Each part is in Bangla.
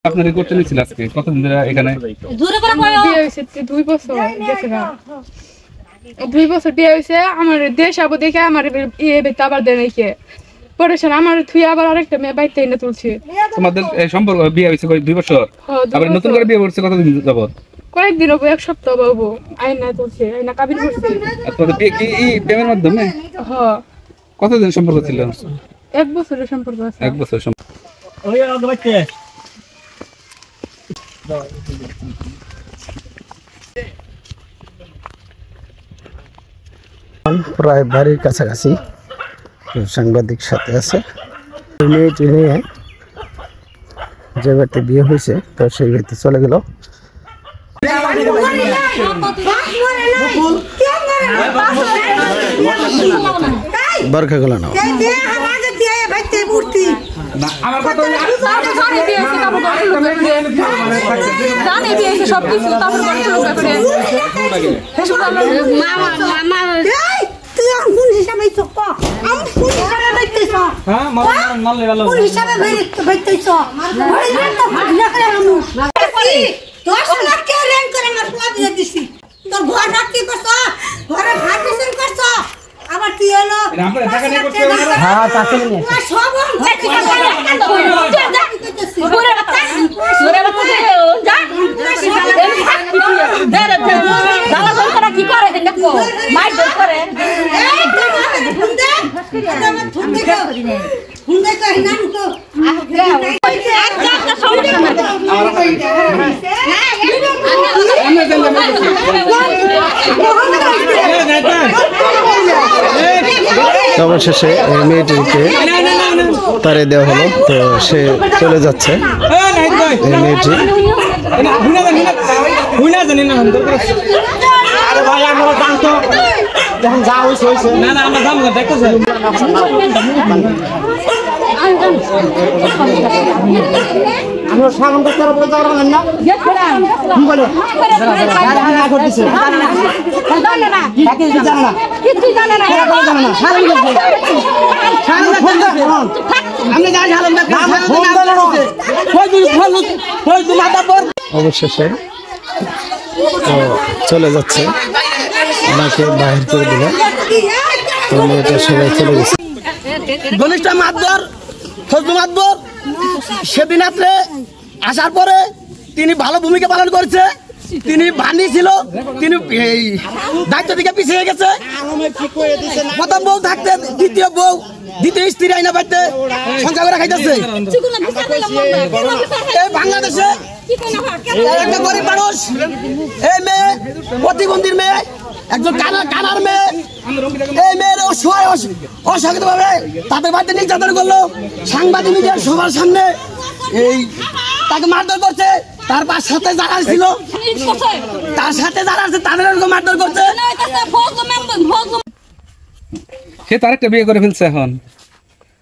আপনার করতে নিয়েছিল আজকে কতদিন ধরে এখানে? বিয়ে হয়েছে 2 বছর গেছে না। 2 বছর বিয়ে হয়েছে আমার দেশ আবু দেখে আমার বেতে আবার দেয় নাকি পরে আমার থুই আবার আরেকটা মেয়ে বাইতে এনে তুলছে। তোমাদের সম্পর্ক বিয়ে হয়েছে 2 বছর, আবার নতুন করে বিয়ে করছে কতদিন যাবত? কয়েকদিন হবো, 1 সপ্তাহ হবো। আয়না তুলছে, আয়না কাবিন করছে। তোমাদের বিয়ে কি এই প্রেমের মাধ্যমে? হ্যাঁ। কতদিন সম্পর্ক ছিল? 1 বছরের সম্পর্ক আছে। 1 বছর সম্পর্ক। প্রায় বাড়ির কাছাকাছি সাংবাদিক সাথে আছে। মেয়েটি নিয়ে যে বাড়িতে বিয়ে হয়েছে তো সেই বাড়িতে চলে গেল। বরখা গেল না অবশেষে মেয়েটিকে তারে দেওয়া হলো, তো সে চলে যাচ্ছে। মেয়েটি অবশেষে চলে যাচ্ছে, ওনাকে বাহির করে দিল। তো মেয়েটা সবাই চলে গেছে। ঘনিষ্ঠ মাতবর ফজলু মাতবর সেদিন রাত্রে আসার পরে তিনি ভালো ভূমিকা পালন করেছে। তিনি বাণী ছিল, তিনি এই দায়িত্ব থেকে পিছিয়ে গেছে। প্রথম বউ থাকতে দ্বিতীয় স্ত্রী আইনা বাড়িতে সংসার করে খাইতেছে। এই বাংলাদেশে একটা গরিব মানুষ, এই মেয়ে প্রতিবন্ধীর মেয়ে, একজন কানার মেয়ে, এই মেয়ের অসহায়িত ভাবে তাদের বাড়িতে নির্যাতন করলো। সাংবাদিক মিডিয়ার সবার সামনে এই তাকে মারধর করছে। তার সাথে যারা ছিল, তার সাথে যারা আছে তাদের মারধর করছে। সে তার একটা বিয়ে করে ফেলছে এখন।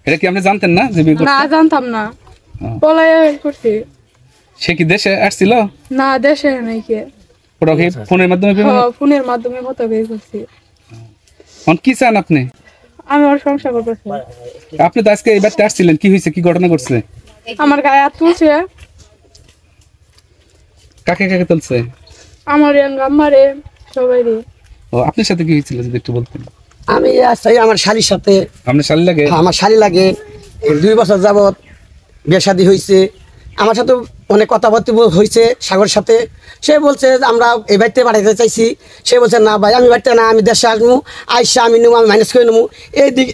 এটা কি আপনি জানতেন না যে বিয়ে করছে? না, জানতাম না। পলায় করছি। সে কি দেশে আসছিল? না, দেশে নাই। কে ওটা কি ফোনের মাধ্যমে? ফোনের মাধ্যমে মতো বিয়ে করছি। এখন কি চান আপনি? আমি ওর সংসার করতেছি। আপনি তো আজকে এই বাড়িতে আসছিলেন, কি হয়েছে, কি ঘটনা ঘটছে? আমার গায়ে হাত তুলছে। কাকে কাকে তুলছে? আমার আম্মারে সবাই। ও, আপনার সাথে কি হয়েছিল যদি একটু বলতেন? আমি আসছি আমার শালির সাথে। আপনার শালি লাগে? আমার শালি লাগে। 2 বছর যাবৎ বিয়ে শাদী হয়েছে। আমার সাথে অনেক কথাবার্তা হয়েছে সাগরের সাথে। সে বলছে আমরা এই বাড়িতে পাঠাইতে চাইছি। সে বলছে না ভাই, আমি বাড়িতে না, আমি দেশে আসবো, আইসা আমি নেবো, আমি মাইনাস করে নেবো। এই দিক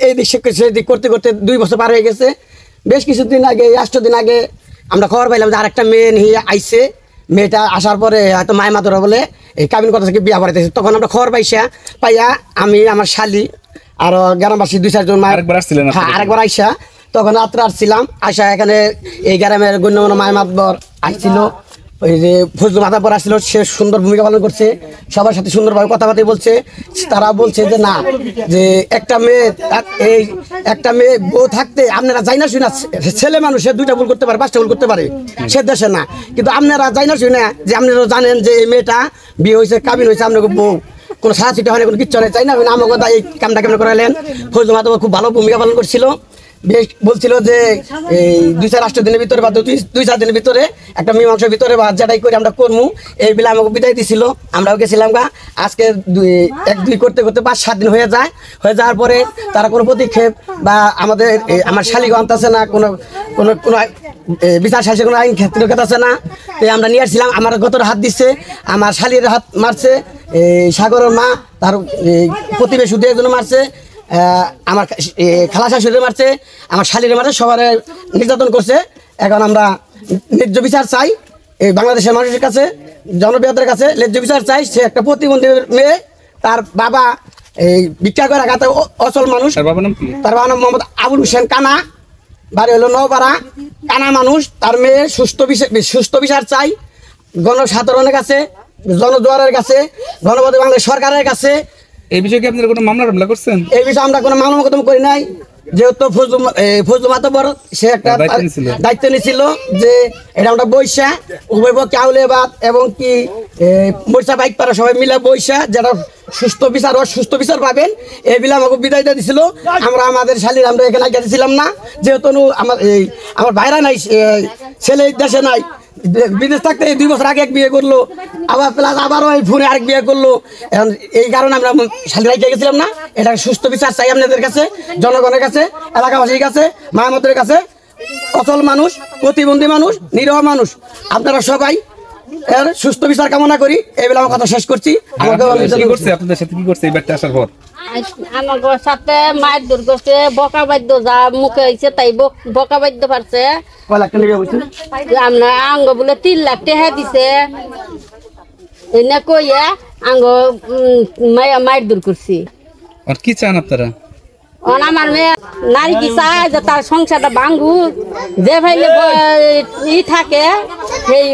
সেদিক করতে করতে 2 বছর পার হয়ে গেছে। বেশ কিছুদিন আগে, 8 দিন আগে আমরা খবর পাইলাম যে আরেকটা মেয়ে নিয়ে আইছে। মেয়েটা আসার পরে হয়তো মায় মাতরা বলে এই কাবিন কথা থেকে বিয়া পড়াইতেছে। তখন আমরা খবর পাইয়া আমি, আমার শালি আর গ্রামবাসী 2-4 জন আরেকবার আইসা, তখন রাত্রে আসছিলাম। আইসা এখানে এই গ্রামের গণ্যমান্য মায় মাতবর আসছিল, ওই যে ফজলু মাতাব্বর আসছিল। সে সুন্দর ভূমিকা পালন করছে, সবার সাথে সুন্দরভাবে কথাবার্তা বলছে। তারা বলছে যে না, যে একটা মেয়ে বউ থাকতে আপনারা যাই না শুনে, ছেলে মানুষ সে 2টা ভুল করতে পারে, 5টা ভুল করতে পারে, সে দেশে না। কিন্তু আপনারা যাই না শুনে যে আপনারা জানেন যে এই মেয়েটা বিয়ে হয়েছে, কাবিন হয়েছে, আপনাকে বউ কোনো সাহা ছিটা হয় না, কোনো কিচ্ছু নেই, চাই না আমাকে এই কামটা কেমন করালেন। ফজলু মাতাব্বর খুব ভালো ভূমিকা পালন করছিল। বলছিল যে এই 2-4 দিনের ভিতরে বা 2-4 দিনের ভিতরে একটা মীমাংসার ভিতরে বা যাটাই করে আমরা করবো এই বেলা আমাকে বিদায় দিছিল। আমরাও গেছিলাম গা। আজকে 1-2 করতে করতে 5-7 দিন হয়ে যাওয়ার পরে তারা কোনো পদক্ষেপ বা আমার শালিগো আনতেছে না, কোনো কোনো কোনো বিচার শাসে কোনো আইন ক্ষেত্রে আছে না। তো আমরা নিয়ে আসছিলাম, আমার গতর হাত দিচ্ছে, আমার শালির হাত মারছে, সাগরের মা তার প্রতিবেশী একজন মারছে, আমার খালা শাশুড়ি মারছে, আমার শালিরে মারছে, সবার নির্যাতন করছে। এখন আমরা ন্যায্য বিচার চাই এই বাংলাদেশের মানুষের কাছে, জনপ্রিয়তার কাছে ন্যায্য বিচার চাই। সে একটা প্রতিবন্ধী মেয়ে, তার বাবা এই ভিক্ষা করে গাতে অচল মানুষ। তার বাবার নাম কি? তার বাবার নাম মোহাম্মদ আবুল হোসেন কানা, বাড়ি হলো নওপাড়া। কানা মানুষ, তার মেয়ে সুস্থ বিচার চাই গণসাধারণের কাছে, জনজোয়ারের কাছে, গণপতি বাংলাদেশ সরকারের কাছে। এই বিষয়ে কি আপনারা কোনো মামলা করছেন? এই বিষয়ে আমরা কোনো মামলা মোকদ্দমা করি নাই, যেহেতু ফজলু মাতবর সে একটা দায়িত্ব নিয়েছিল যে এটা আমরা বৈশা উভয় পক্ষে আউলেবাদ এবং কি মোর্চা বাইক পাড়া সবাই মিলে বৈশা যেটা সুস্থ বিচার অসুস্থ বিচার পাবেন এই বিলে আমাকে বিদায় দিয়ে দিছিল। আমরা আমাদের শালীর আমরা এখানে গেছিলাম না, যেহেতু আমার ভাইরা নাই, ছেলে দেশে নাই, বিদেশ থাকতে 2 বছর আগে এক বিয়ে করলো, আবার প্লাস আবারও এই ফোনে আরেক বিয়ে করলো। এখন এই কারণে আমরা শালীরাই গেছিলাম না। এটা সুস্থ বিচার চাই আপনাদের কাছে, জনগণের কাছে, এলাকাবাসীর কাছে, মায়ামতের কাছে। অচল মানুষ, প্রতিবন্ধী মানুষ, নিরহ মানুষ, আপনারা সবাই এর সুস্থ বিচার কামনা করি। এইবেলা আমার কথা শেষ করছি। আপনাদের সাথে কি করছে এই বাড়িতে আসার পর? আমার সাথে মায়ের দূর করছে, বকা বাদ্য যা মুখে হয়েছে তাই বকা বাদ্য পারছে। আমরা আঙ্গ বলে 3 লাখ টাকা দিছে এনে কইয়া আঙ্গ মায়ের দূর করছি। আর কি চান আপনারা? আমার মেয়ে নারী কি চায় যে তার সংসারটা ভাঙ্গু, যে ভাইলে ই থাকে সেই